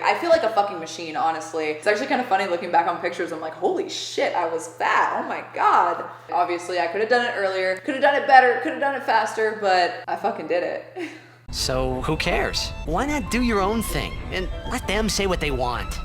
I feel like a fucking machine, honestly. It's actually kind of funny looking back on pictures. I'm like, holy shit, I was fat. Oh my God. Obviously, I could have done it earlier, could have done it better, could have done it faster, but I fucking did it. So who cares? Why not do your own thing and let them say what they want?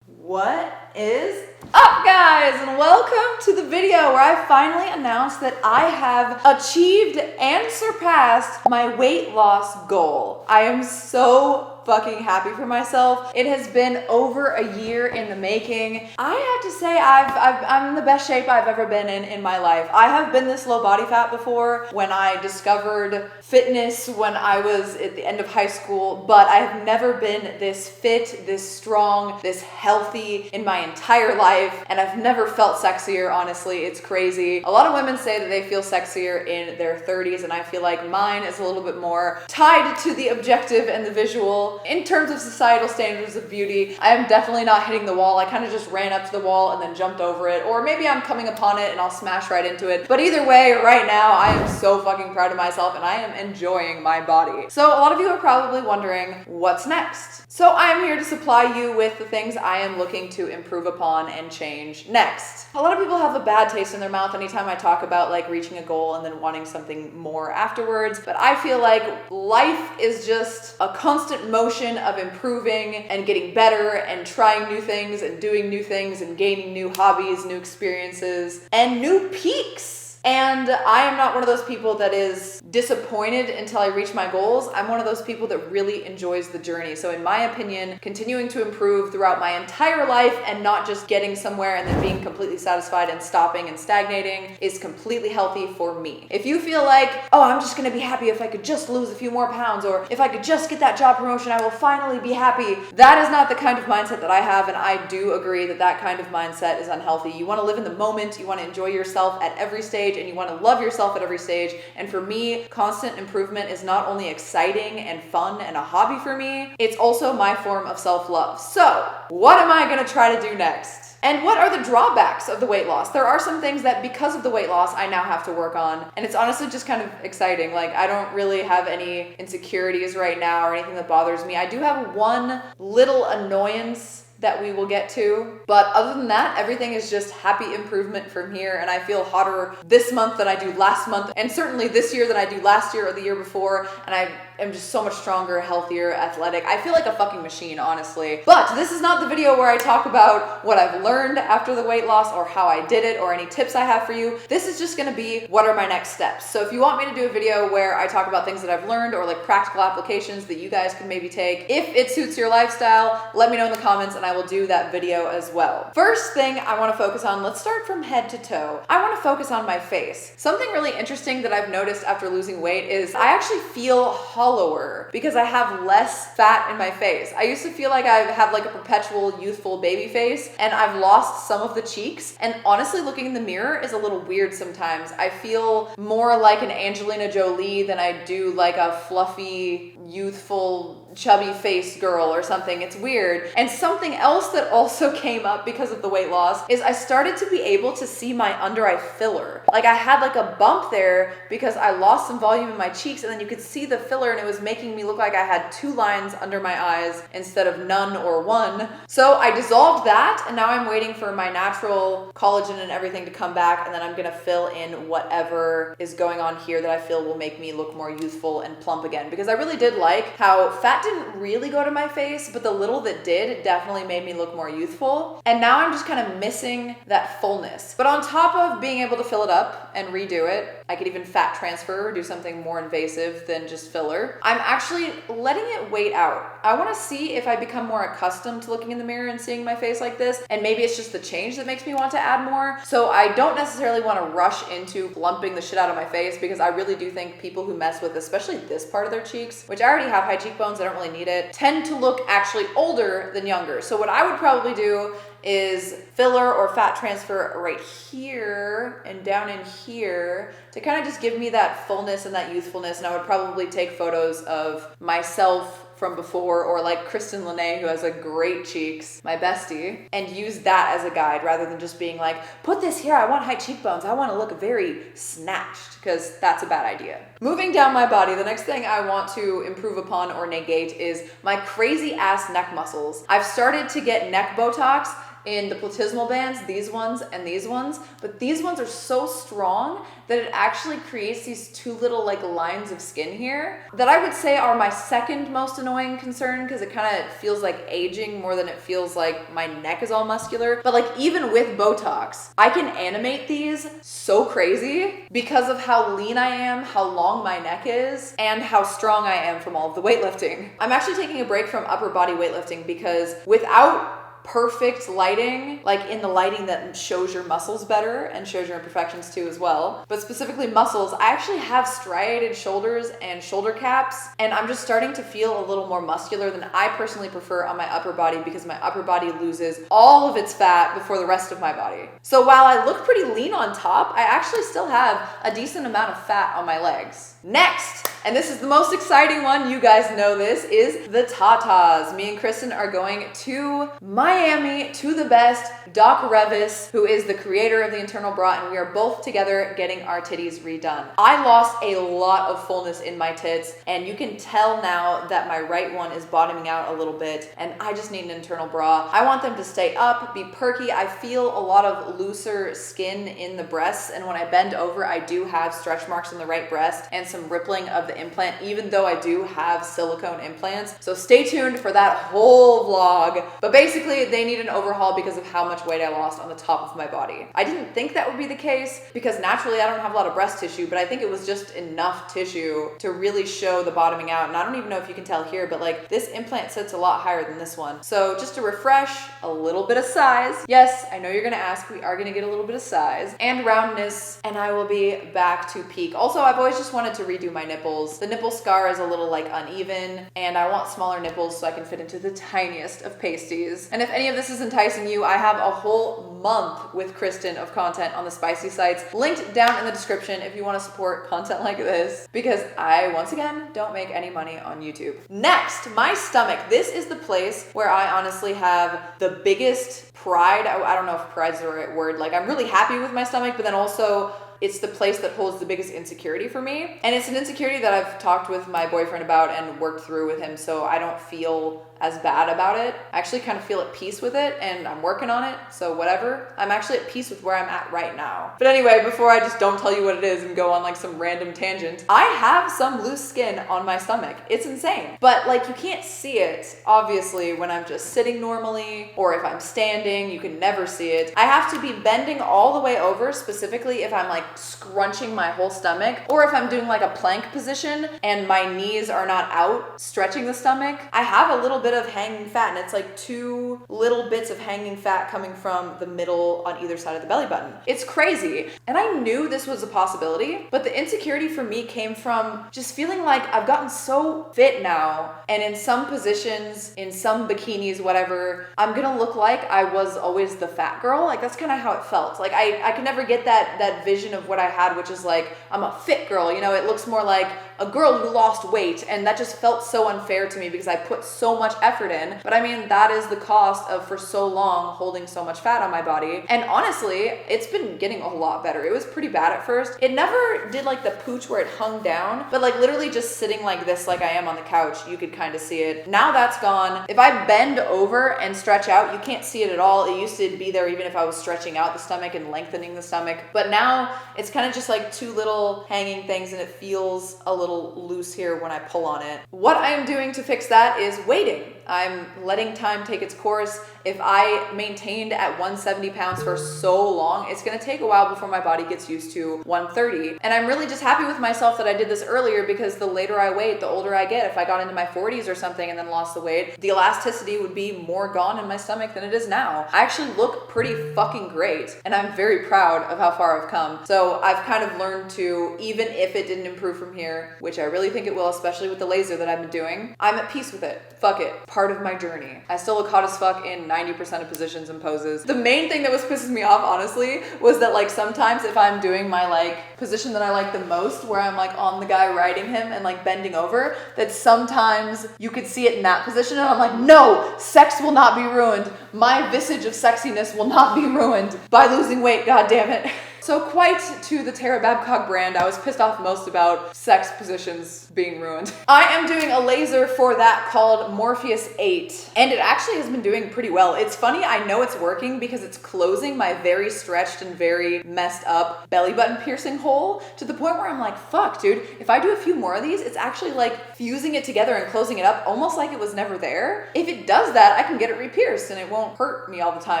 What is up, guys, and welcome to the video where I finally announced that I have achieved and surpassed my weight loss goal. I am so fucking happy for myself. It has been over a year in the making. I have to say I'm in the best shape I've ever been in my life. I have been this low body fat before when I discovered fitness when I was at the end of high school, but I have never been this fit, this strong, this healthy in my entire life, and I've never felt sexier, honestly. It's crazy. A lot of women say that they feel sexier in their 30s, and I feel like mine is a little bit more tied to the objective and the visual. In terms of societal standards of beauty, I am definitely not hitting the wall. I kind of just ran up to the wall and then jumped over it, or maybe I'm coming upon it and I'll smash right into it. But either way, right now, I am so fucking proud of myself and I am enjoying my body. So a lot of you are probably wondering, what's next? So I am here to supply you with the things I am looking to improve upon and change next. A lot of people have a bad taste in their mouth anytime I talk about like reaching a goal and then wanting something more afterwards, but I feel like life is just a constant motion of improving and getting better and trying new things and doing new things and gaining new hobbies, new experiences, and new peaks. And I am not one of those people that is disappointed until I reach my goals. I'm one of those people that really enjoys the journey. So in my opinion, continuing to improve throughout my entire life and not just getting somewhere and then being completely satisfied and stopping and stagnating is completely healthy for me. If you feel like, oh, I'm just gonna be happy if I could just lose a few more pounds, or if I could just get that job promotion, I will finally be happy. That is not the kind of mindset that I have, and I do agree that that kind of mindset is unhealthy. You wanna live in the moment, you wanna enjoy yourself at every stage, and you want to love yourself at every stage. And for me, constant improvement is not only exciting and fun and a hobby for me, it's also my form of self-love. So what am I going to try to do next? And what are the drawbacks of the weight loss? There are some things that because of the weight loss, I now have to work on. And it's honestly just kind of exciting. Like, I don't really have any insecurities right now or anything that bothers me. I do have one little annoyance that we will get to. But other than that, everything is just happy improvement from here. And I feel hotter this month than I do last month. And certainly this year than I do last year or the year before. And I am just so much stronger, healthier, athletic. I feel like a fucking machine, honestly. But this is not the video where I talk about what I've learned after the weight loss or how I did it or any tips I have for you. This is just gonna be what are my next steps. So if you want me to do a video where I talk about things that I've learned or like practical applications that you guys can maybe take, if it suits your lifestyle, let me know in the comments and I will do that video as well. First thing I want to focus on, let's start from head to toe. I want to focus on my face. Something really interesting that I've noticed after losing weight is I actually feel hollower because I have less fat in my face. I used to feel like I have like a perpetual youthful baby face, and I've lost some of the cheeks, and honestly looking in the mirror is a little weird sometimes. I feel more like an Angelina Jolie than I do like a fluffy, youthful, chubby face girl or something. It's weird. And something else that also came up because of the weight loss is I started to be able to see my under eye filler. Like I had like a bump there because I lost some volume in my cheeks, and then you could see the filler and it was making me look like I had 2 lines under my eyes instead of none or 1. So I dissolved that, and now I'm waiting for my natural collagen and everything to come back, and then I'm gonna fill in whatever is going on here that I feel will make me look more youthful and plump again. Because I really did like how fat didn't really go to my face, but the little that did definitely made me look more youthful. And now I'm just kind of missing that fullness. But on top of being able to fill it up and redo it, I could even fat transfer or do something more invasive than just filler. I'm actually letting it wait out. I want to see if I become more accustomed to looking in the mirror and seeing my face like this, and maybe it's just the change that makes me want to add more. So I don't necessarily want to rush into lumping the shit out of my face, because I really do think people who mess with especially this part of their cheeks, which I already have high cheekbones, I don't really need it, tend to look actually older than younger. So what I would probably do is filler or fat transfer right here and down in here to kind of just give me that fullness and that youthfulness. And I would probably take photos of myself from before, or like Kristen Lene, who has like great cheeks, my bestie, and use that as a guide rather than just being like, put this here, I want high cheekbones, I want to look very snatched, because that's a bad idea. Moving down my body, the next thing I want to improve upon or negate is my crazy ass neck muscles. I've started to get neck Botox in the platysmal bands, these ones and these ones, but these ones are so strong that it actually creates these two little like lines of skin here that I would say are my second most annoying concern, because it kind of feels like aging more than it feels like my neck is all muscular. But like even with Botox, I can animate these so crazy because of how lean I am, how long my neck is, and how strong I am from all of the weightlifting. I'm actually taking a break from upper body weightlifting because without perfect lighting, like in the lighting that shows your muscles better and shows your imperfections too as well, but specifically muscles, I actually have striated shoulders and shoulder caps, and I'm just starting to feel a little more muscular than I personally prefer on my upper body, because my upper body loses all of its fat before the rest of my body. So while I look pretty lean on top, I actually still have a decent amount of fat on my legs. Next, and this is the most exciting one, you guys know this, is the tatas. Me and Kristen are going to Miami to the best Doc Revis, who is the creator of the internal bra, and we are both together getting our titties redone. I lost a lot of fullness in my tits, and you can tell now that my right one is bottoming out a little bit, and I just need an internal bra. I want them to stay up, be perky. I feel a lot of looser skin in the breasts, and when I bend over, I do have stretch marks in the right breast and some rippling of the implant, even though I do have silicone implants. So stay tuned for that whole vlog. But basically, they need an overhaul because of how much weight I lost on the top of my body. I didn't think that would be the case because naturally I don't have a lot of breast tissue, but I think it was just enough tissue to really show the bottoming out. And I don't even know if you can tell here, but like this implant sits a lot higher than this one. So just to refresh, a little bit of size. Yes, I know you're gonna ask, we are gonna get a little bit of size and roundness, and I will be back to peak. Also, I've always just wanted to redo my nipples. The nipple scar is a little like uneven, and I want smaller nipples so I can fit into the tiniest of pasties. And if any of this is enticing you, I have a whole month with Kristen of content on the spicy sites linked down in the description if you want to support content like this, because I, once again, don't make any money on YouTube. Next, my stomach. This is the place where I honestly have the biggest pride. I don't know if pride's the right word. Like, I'm really happy with my stomach, but then also it's the place that holds the biggest insecurity for me. And it's an insecurity that I've talked with my boyfriend about and worked through with him, so I don't feel as bad about it. I actually kind of feel at peace with it, and I'm working on it, so whatever. I'm actually at peace with where I'm at right now. But anyway, before I just don't tell you what it is and go on like some random tangent, I have some loose skin on my stomach. It's insane. But like, you can't see it, obviously, when I'm just sitting normally, or if I'm standing, you can never see it. I have to be bending all the way over, specifically if I'm like scrunching my whole stomach, or if I'm doing like a plank position and my knees are not out, stretching the stomach. I have a little bit of hanging fat, and it's like two little bits of hanging fat coming from the middle on either side of the belly button. It's crazy. And I knew this was a possibility, but the insecurity for me came from just feeling like I've gotten so fit now, and in some positions, in some bikinis, whatever, I'm gonna look like I was always the fat girl. Like, that's kind of how it felt. Like, I could never get that vision of what I had, which is like, I'm a fit girl, you know. It looks more like a girl who lost weight, and that just felt so unfair to me because I put so much effort in. But I mean, that is the cost of for so long holding so much fat on my body. And honestly, it's been getting a lot better. It was pretty bad at first. It never did like the pooch where it hung down, but like literally just sitting like this, like I am on the couch, you could kind of see it. Now that's gone. If I bend over and stretch out, you can't see it at all. It used to be there even if I was stretching out the stomach and lengthening the stomach, but now it's kind of just like two little hanging things, and it feels a little loose here when I pull on it. What I am doing to fix that is waiting. I'm letting time take its course. If I maintained at 170 pounds for so long, it's gonna take a while before my body gets used to 130. And I'm really just happy with myself that I did this earlier, because the later I wait, the older I get. If I got into my 40s or something and then lost the weight, the elasticity would be more gone in my stomach than it is now. I actually look pretty fucking great, and I'm very proud of how far I've come. So So I've kind of learned to, even if it didn't improve from here, which I really think it will, especially with the laser that I've been doing, I'm at peace with it. Fuck it. Part of my journey. I still look hot as fuck in 90% of positions and poses. The main thing that was pissing me off, honestly, was that like sometimes if I'm doing my like position that I like the most, where I'm like on the guy riding him and like bending over, that sometimes you could see it in that position and I'm like, no, sex will not be ruined. My visage of sexiness will not be ruined by losing weight, god damn it. So quite to the Tara Babcock brand, I was pissed off most about sex positions being ruined. I am doing a laser for that called Morpheus 8, and it actually has been doing pretty well. It's funny, I know it's working because it's closing my very stretched and very messed up belly button piercing hole to the point where I'm like, fuck, dude, if I do a few more of these, it's actually like fusing it together and closing it up almost like it was never there. If it does that, I can get it re-pierced and it won't hurt me all the time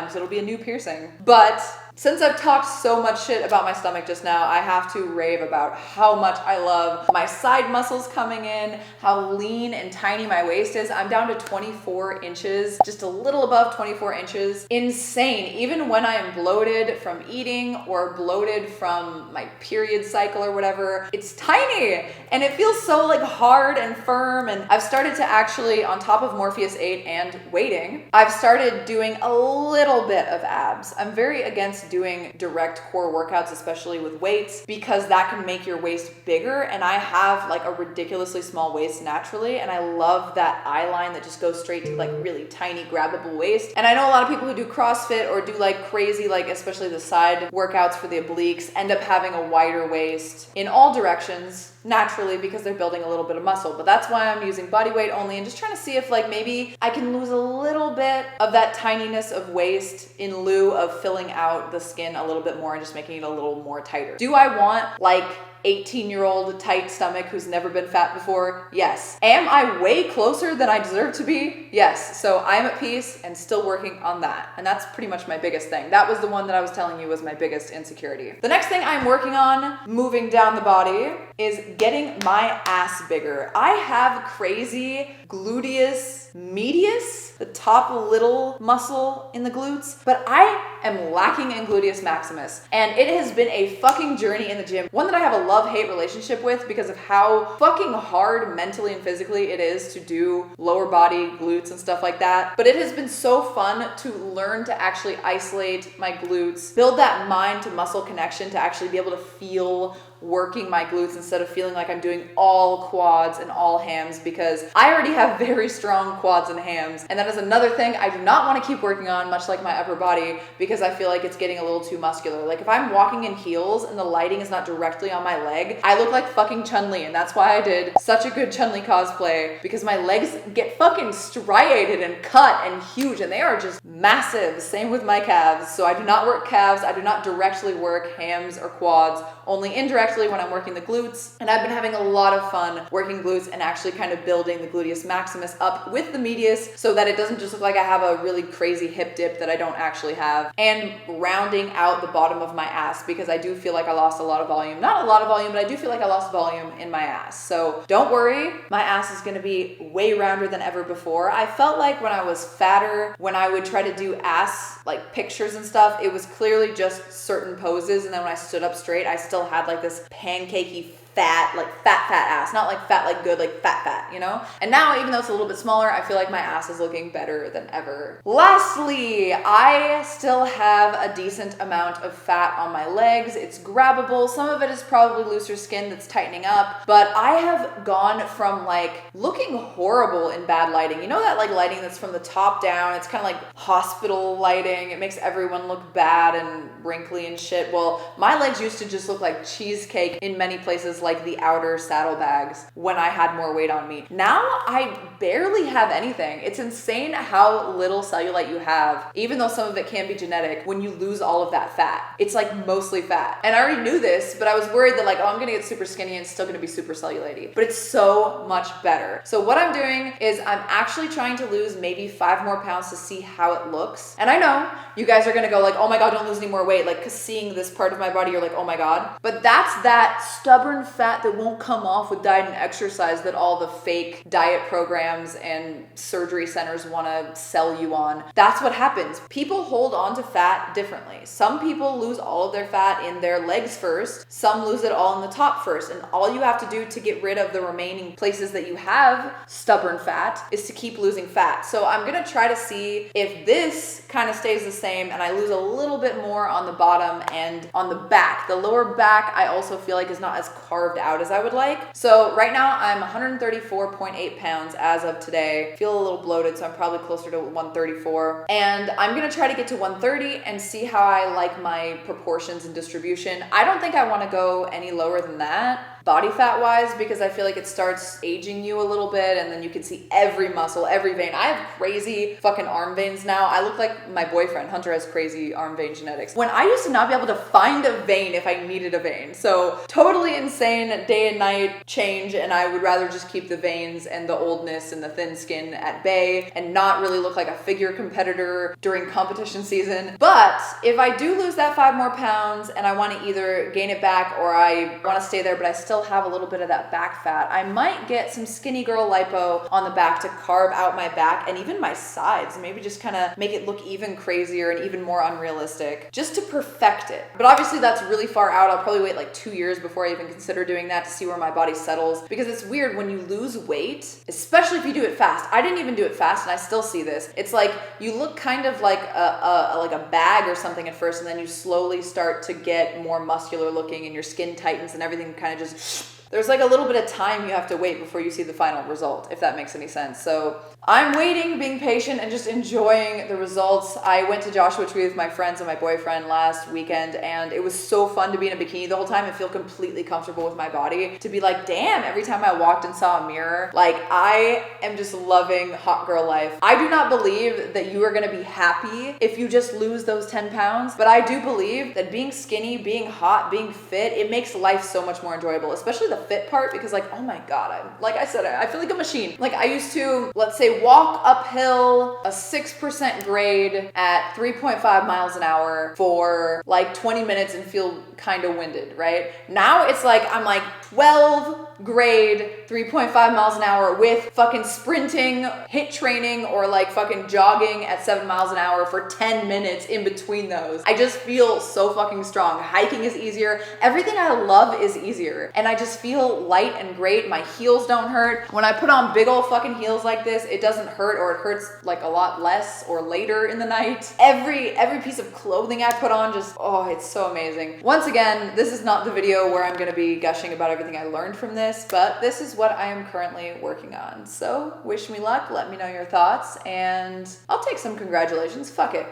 because it'll be a new piercing. But since I've talked so much shit about my stomach just now, I have to rave about how much I love my side muscles coming in, how lean and tiny my waist is. I'm down to 24 inches, just a little above 24 inches. Insane. Even when I am bloated from eating or bloated from my period cycle or whatever, it's tiny and it feels so like hard and firm. And I've started to actually, on top of Morpheus 8 and waiting, I've started doing a little bit of abs. I'm very against doing direct core workouts, especially with weights, because that can make your waist bigger. And I have like a ridiculously small waist naturally. And I love that eye line that just goes straight to like really tiny grabbable waist. And I know a lot of people who do CrossFit or do like crazy, like especially the side workouts for the obliques, end up having a wider waist in all directions naturally because they're building a little bit of muscle. But that's why I'm using body weight only and just trying to see if like maybe I can lose a little bit of that tininess of waist in lieu of filling out the skin a little bit more and just making it a little more tighter. Do I want like 18-year-old tight stomach who's never been fat before? Yes. Am I way closer than I deserve to be? Yes. So I'm at peace and still working on that. And that's pretty much my biggest thing. That was the one that I was telling you was my biggest insecurity. The next thing I'm working on, moving down the body, is getting my ass bigger. I have crazy gluteus medius, the top little muscle in the glutes, but I am lacking in gluteus maximus. And it has been a fucking journey in the gym. One that I have a love-hate relationship with because of how fucking hard mentally and physically it is to do lower body glutes and stuff like that. But it has been so fun to learn to actually isolate my glutes, build that mind to muscle connection to actually be able to feel working my glutes instead of feeling like I'm doing all quads and all hams, because I already have very strong quads and hams. And that is another thing I do not want to keep working on, much like my upper body, because I feel like it's getting a little too muscular. Like if I'm walking in heels and the lighting is not directly on my leg, I look like fucking Chun-Li, and that's why I did such a good Chun-Li cosplay, because my legs get fucking striated and cut and huge, and they are just massive. Same with my calves. So I do not work calves. I do not directly work hams or quads, only indirectly when I'm working the glutes. And I've been having a lot of fun working glutes and actually kind of building the gluteus maximus up with the medius so that it doesn't just look like I have a really crazy hip dip that I don't actually have, and rounding out the bottom of my ass, because I do feel like I lost a lot of volume. Not a lot of volume, but I do feel like I lost volume in my ass. So don't worry, my ass is gonna be way rounder than ever before. I felt like when I was fatter, when I would try to do ass like pictures and stuff, it was clearly just certain poses, and then when I stood up straight, I still had like this pancakey fat, like fat ass, not like fat like good, like fat, you know? And now, even though it's a little bit smaller, I feel like my ass is looking better than ever. Lastly, I still have a decent amount of fat on my legs. It's grabbable. Some of it is probably looser skin that's tightening up, but I have gone from like looking horrible in bad lighting. You know that like lighting that's from the top down? It's kind of like hospital lighting. It makes everyone look bad and wrinkly and shit. Well, my legs used to just look like cheesecake in many places, like the outer saddlebags, when I had more weight on me. Now I barely have anything. It's insane how little cellulite you have, even though some of it can be genetic, when you lose all of that fat. It's like mostly fat. And I already knew this, but I was worried that like, oh, I'm gonna get super skinny and it's still gonna be super cellulite-y. But it's so much better. So what I'm doing is I'm actually trying to lose maybe 5 more pounds to see how it looks. And I know you guys are gonna go like, oh my God, don't lose any more weight. Like, cause seeing this part of my body, you're like, oh my God. But that's that stubborn fat that won't come off with diet and exercise that all the fake diet programs and surgery centers want to sell you on. That's what happens. People hold on to fat differently. Some people lose all of their fat in their legs first. Some lose it all in the top first. And all you have to do to get rid of the remaining places that you have stubborn fat is to keep losing fat. So I'm going to try to see if this kind of stays the same and I lose a little bit more on the bottom and on the back. The lower back I also feel like is not as carved out as I would like. So right now I'm 134.8 pounds as of today. Feel a little bloated, so I'm probably closer to 134. And I'm going to try to get to 130 and see how I like my proportions and distribution. I don't think I want to go any lower than that, body fat wise, because I feel like it starts aging you a little bit and then you can see every muscle, every vein. I have crazy fucking arm veins now. I look like my boyfriend. Hunter has crazy arm vein genetics. When I used to not be able to find a vein if I needed a vein. So totally insane day and night change, and I would rather just keep the veins and the oldness and the thin skin at bay and not really look like a figure competitor during competition season. But if I do lose that 5 more pounds and I want to either gain it back or I want to stay there but I still have a little bit of that back fat, I might get some skinny girl lipo on the back to carve out my back and even my sides, maybe just kind of make it look even crazier and even more unrealistic, just to perfect it. But obviously that's really far out. I'll probably wait like 2 years before I even consider doing that to see where my body settles, because it's weird when you lose weight, especially if you do it fast. I didn't even do it fast and I still see this. It's like you look kind of like a bag or something at first, and then you slowly start to get more muscular looking and your skin tightens and everything kind of just there's like a little bit of time you have to wait before you see the final result, if that makes any sense. So I'm waiting, being patient, and just enjoying the results. I went to Joshua Tree with my friends and my boyfriend last weekend, and it was so fun to be in a bikini the whole time and feel completely comfortable with my body. To be like, damn, every time I walked and saw a mirror, like I am just loving hot girl life. I do not believe that you are going to be happy if you just lose those 10 pounds, but I do believe that being skinny, being hot, being fit, it makes life so much more enjoyable, especially the fit part, because like, oh my God, like I said, I feel like a machine. Like I used to, let's say, walk uphill a 6% grade at 3.5 miles an hour for like 20 minutes and feel kind of winded, right? Now it's like, I'm like 12 grade 3.5 miles an hour with fucking sprinting, hit training, or like fucking jogging at 7 miles an hour for 10 minutes in between those. I just feel so fucking strong. Hiking is easier. Everything I love is easier. And I just feel light and great. My heels don't hurt. When I put on big old fucking heels like this, it doesn't hurt, or it hurts like a lot less or later in the night. Every piece of clothing I put on just, oh, it's so amazing. Once again, this is not the video where I'm gonna be gushing about everything I learned from this, but this is what I am currently working on. So wish me luck, let me know your thoughts, and I'll take some congratulations. Fuck it.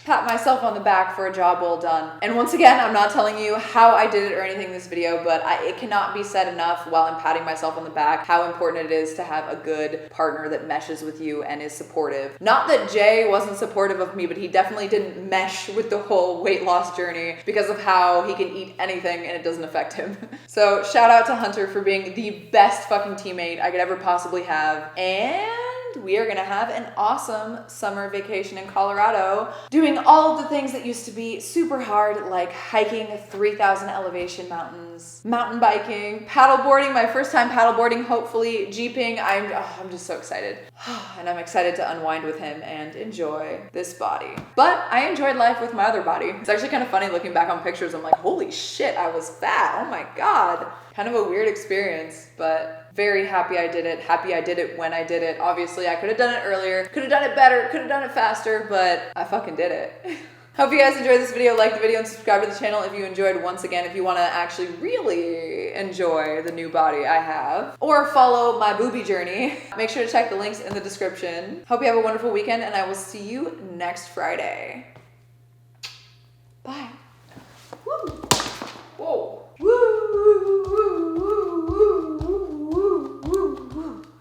Pat myself on the back for a job well done. And once again, I'm not telling you how I did it or anything in this video, but it cannot be said enough while I'm patting myself on the back how important it is to have a good partner that meshes with you and is supportive. Not that Jay wasn't supportive of me, but he definitely didn't mesh with the whole weight loss journey because of how he can eat anything and it doesn't affect him. So shout out to Hunter for being the best fucking teammate I could ever possibly have. And we are gonna have an awesome summer vacation in Colorado, doing all of the things that used to be super hard, like hiking 3,000 elevation mountains, mountain biking, paddleboarding, my first time paddleboarding, hopefully jeeping. I'm just so excited. And I'm excited to unwind with him and enjoy this body. But I enjoyed life with my other body. It's actually kind of funny looking back on pictures. I'm like, holy shit, I was fat. Oh my God. Kind of a weird experience, but very happy I did it. Happy I did it when I did it. Obviously, I could have done it earlier, could have done it better, could have done it faster, but I fucking did it. Hope you guys enjoyed this video. Like the video and subscribe to the channel if you enjoyed. Once again, if you want to actually really enjoy the new body I have, or follow my booby journey, make sure to check the links in the description. Hope you have a wonderful weekend, and I will see you next Friday. Bye.